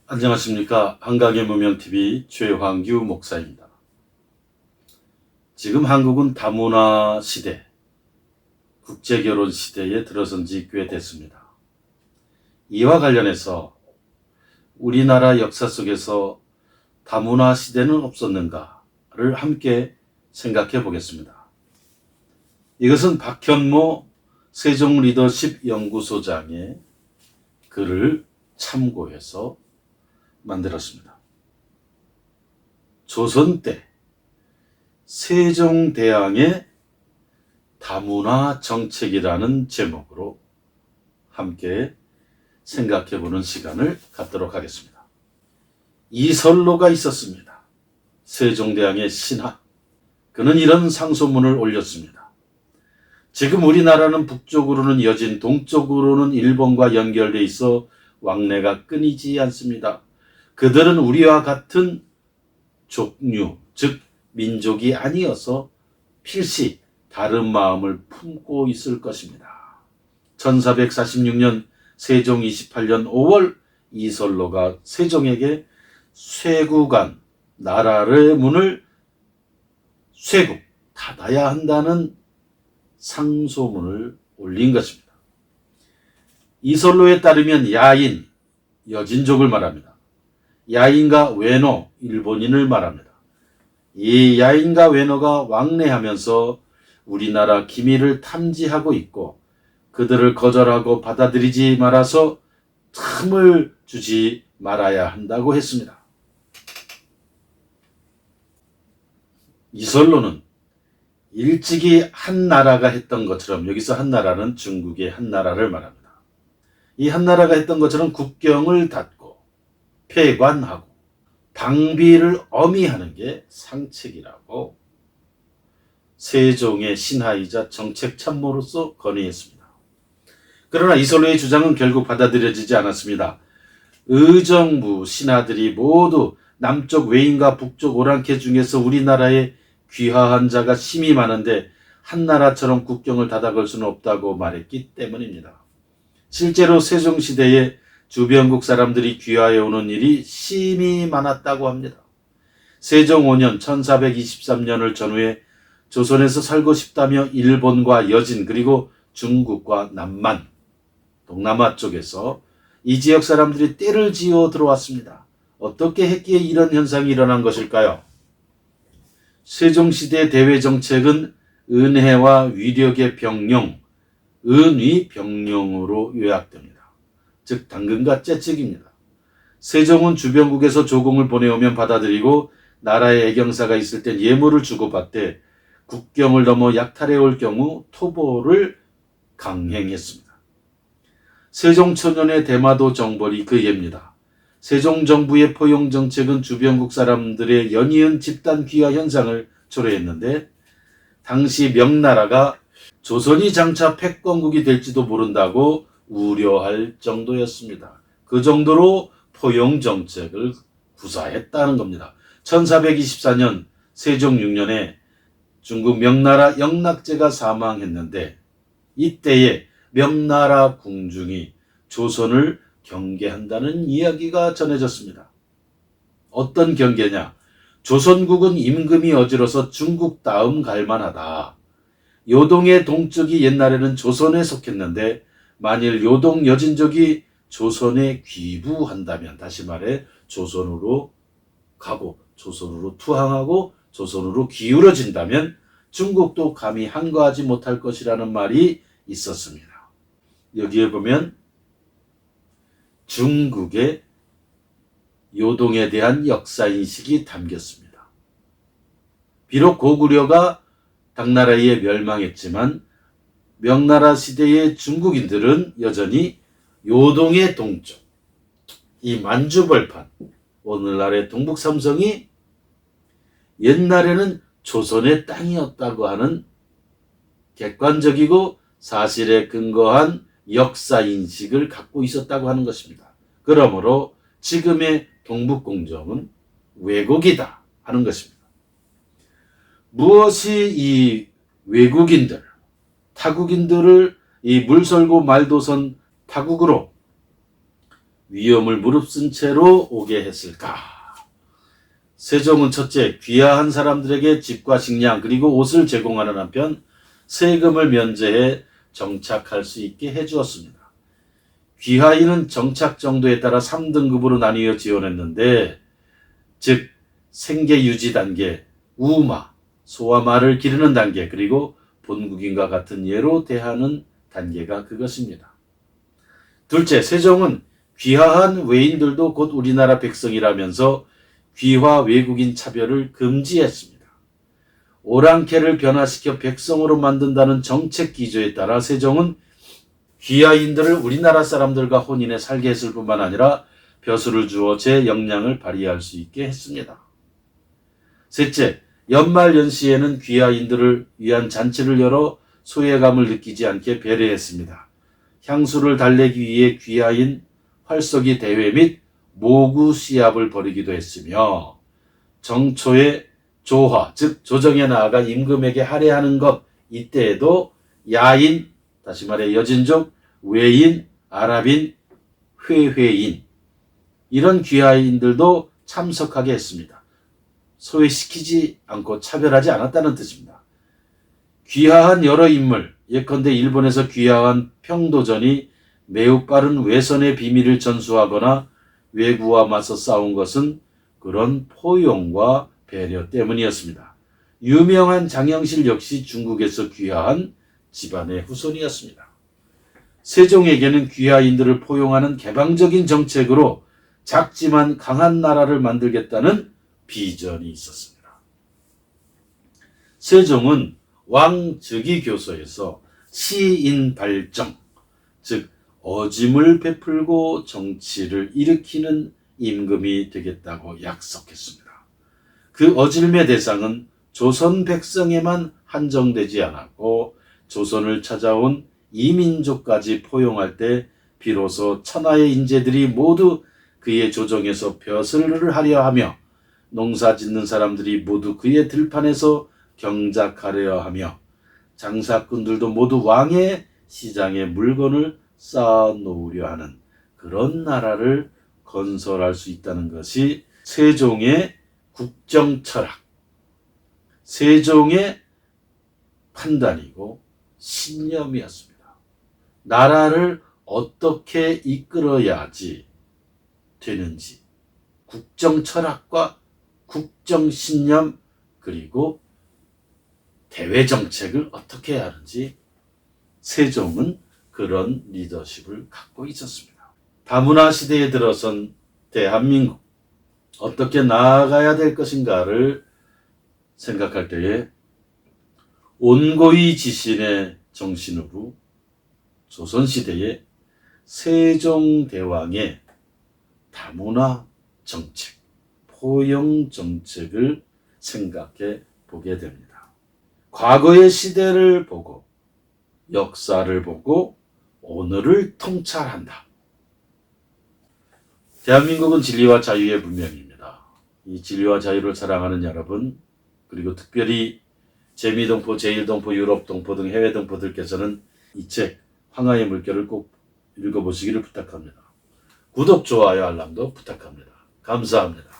안녕하십니까. 한강의 무명TV 최황규 목사입니다. 지금 한국은 다문화 시대, 국제결혼 시대에 들어선 지 꽤 됐습니다. 이와 관련해서 우리나라 역사 속에서 다문화 시대는 없었는가를 함께 생각해 보겠습니다. 이것은 박현모 세종리더십 연구소장의 글을 참고해서 만들었습니다. 조선 때 세종대왕의 다문화 정책이라는 제목으로 함께 생각해보는 시간을 갖도록 하겠습니다. 이설로가 있었습니다. 세종대왕의 신하. 그는 이런 상소문을 올렸습니다. 지금 우리나라는 북쪽으로는 여진, 동쪽으로는 일본과 연결돼 있어 왕래가 끊이지 않습니다. 그들은 우리와 같은 족류, 즉 민족이 아니어서 필시 다른 마음을 품고 있을 것입니다. 1446년 세종 28년 5월 이설로가 세종에게 쇄국안, 나라의 문을 쇄국, 닫아야 한다는 상소문을 올린 것입니다. 이설로에 따르면 야인, 여진족을 말합니다. 야인과 외노, 일본인을 말합니다. 이 야인과 외노가 왕래하면서 우리나라 기밀을 탐지하고 있고 그들을 거절하고 받아들이지 말아서 틈을 주지 말아야 한다고 했습니다. 이설로는 일찍이 한나라가 했던 것처럼, 여기서 한나라는 중국의 한나라를 말합니다. 이 한나라가 했던 것처럼 국경을 닫고 폐관하고 방비를 엄히하는 게 상책이라고 세종의 신하이자 정책 참모로서 건의했습니다. 그러나 이설로의 주장은 결국 받아들여지지 않았습니다. 의정부 신하들이 모두 남쪽 외인과 북쪽 오랑캐 중에서 우리나라에 귀화한 자가 심히 많은데 한나라처럼 국경을 닫아걸 수는 없다고 말했기 때문입니다. 실제로 세종시대에 주변국 사람들이 귀화해 오는 일이 심히 많았다고 합니다. 세종 5년 1423년을 전후해 조선에서 살고 싶다며 일본과 여진 그리고 중국과 남만, 동남아 쪽에서 이 지역 사람들이 떼를 지어 들어왔습니다. 어떻게 했기에 이런 현상이 일어난 것일까요? 세종시대 대외정책은 은혜와 위력의 병용, 은위병용으로 요약됩니다. 즉 당근과 째찍입니다. 세종은 주변국에서 조공을 보내오면 받아들이고 나라의 애경사가 있을 땐 예물을 주고받되 국경을 넘어 약탈해 올 경우 토벌을 강행했습니다. 세종초년의 대마도 정벌이 그 예입니다. 세종정부의 포용정책은 주변국 사람들의 연이은 집단 귀화 현상을 초래했는데 당시 명나라가 조선이 장차 패권국이 될지도 모른다고 우려할 정도였습니다. 그 정도로 포용정책을 구사했다는 겁니다. 1424년 세종 6년에 중국 명나라 영락제가 사망했는데 이때에 명나라 궁중이 조선을 경계한다는 이야기가 전해졌습니다. 어떤 경계냐? 조선국은 임금이 어지러서 중국 다음 갈만하다. 요동의 동쪽이 옛날에는 조선에 속했는데 만일 요동 여진족이 조선에 귀부한다면, 다시 말해 조선으로 가고 조선으로 투항하고 조선으로 기울어진다면 중국도 감히 한거하지 못할 것이라는 말이 있었습니다. 여기에 보면 중국의 요동에 대한 역사인식이 담겼습니다. 비록 고구려가 당나라에 멸망했지만 명나라 시대의 중국인들은 여전히 요동의 동쪽, 이 만주벌판, 오늘날의 동북삼성이 옛날에는 조선의 땅이었다고 하는 객관적이고 사실에 근거한 역사인식을 갖고 있었다고 하는 것입니다. 그러므로 지금의 동북공정은 왜곡이다 하는 것입니다. 무엇이 이 외국인들, 타국인들을 이 물설고 말도선 타국으로 위험을 무릅쓴 채로 오게 했을까? 세종은 첫째, 귀화한 사람들에게 집과 식량 그리고 옷을 제공하는 한편 세금을 면제해 정착할 수 있게 해주었습니다. 귀화인은 정착 정도에 따라 3등급으로 나뉘어 지원했는데, 즉 생계 유지 단계, 우마, 소와 말을 기르는 단계, 그리고 본국인과 같은 예로 대하는 단계가 그것입니다. 둘째, 세종은 귀화한 외인들도 곧 우리나라 백성이라면서 귀화 외국인 차별을 금지했습니다. 오랑캐를 변화시켜 백성으로 만든다는 정책 기조에 따라 세종은 귀화인들을 우리나라 사람들과 혼인해 살게 했을 뿐만 아니라 벼슬을 주어 제 역량을 발휘할 수 있게 했습니다. 셋째, 연말연시에는 귀화인들을 위한 잔치를 열어 소외감을 느끼지 않게 배려했습니다. 향수를 달래기 위해 귀화인 활쏘기 대회 및 모구 시합을 벌이기도 했으며, 정초에 조화, 즉 조정에 나아가 임금에게 할애하는 것, 이때에도 야인, 다시 말해 여진족, 외인, 아랍인, 회회인, 이런 귀화인들도 참석하게 했습니다. 소외시키지 않고 차별하지 않았다는 뜻입니다. 귀화한 여러 인물, 예컨대 일본에서 귀화한 평도전이 매우 빠른 외선의 비밀을 전수하거나 외구와 맞서 싸운 것은 그런 포용과 배려 때문이었습니다. 유명한 장영실 역시 중국에서 귀화한 집안의 후손이었습니다. 세종에게는 귀화인들을 포용하는 개방적인 정책으로 작지만 강한 나라를 만들겠다는 비전이 있었습니다. 세종은 왕즉위교서에서 시인발정, 즉 어짐을 베풀고 정치를 일으키는 임금이 되겠다고 약속했습니다. 그 어짐의 대상은 조선 백성에만 한정되지 않았고 조선을 찾아온 이민족까지 포용할 때 비로소 천하의 인재들이 모두 그의 조정에서 벼슬을 하려 하며 농사 짓는 사람들이 모두 그의 들판에서 경작하려 하며 장사꾼들도 모두 왕의 시장에 물건을 쌓아 놓으려 하는 그런 나라를 건설할 수 있다는 것이 세종의 국정 철학, 세종의 판단이고 신념이었습니다. 나라를 어떻게 이끌어야지 되는지, 국정 철학과 국정 신념, 그리고 대외 정책을 어떻게 해야 하는지 세종은 그런 리더십을 갖고 있었습니다. 다문화 시대에 들어선 대한민국, 어떻게 나아가야 될 것인가를 생각할 때에 온고이 지신의 정신으로 조선시대의 세종대왕의 다문화 정책, 포용 정책을 생각해 보게 됩니다. 과거의 시대를 보고 역사를 보고 오늘을 통찰한다. 대한민국은 진리와 자유의 문명입니다. 이 진리와 자유를 사랑하는 여러분, 그리고 특별히 재미동포, 제1동포, 유럽동포 등 해외 동포들께서는 이 책 황하의 물결을 꼭 읽어보시기를 부탁합니다. 구독, 좋아요, 알람도 부탁합니다. 감사합니다.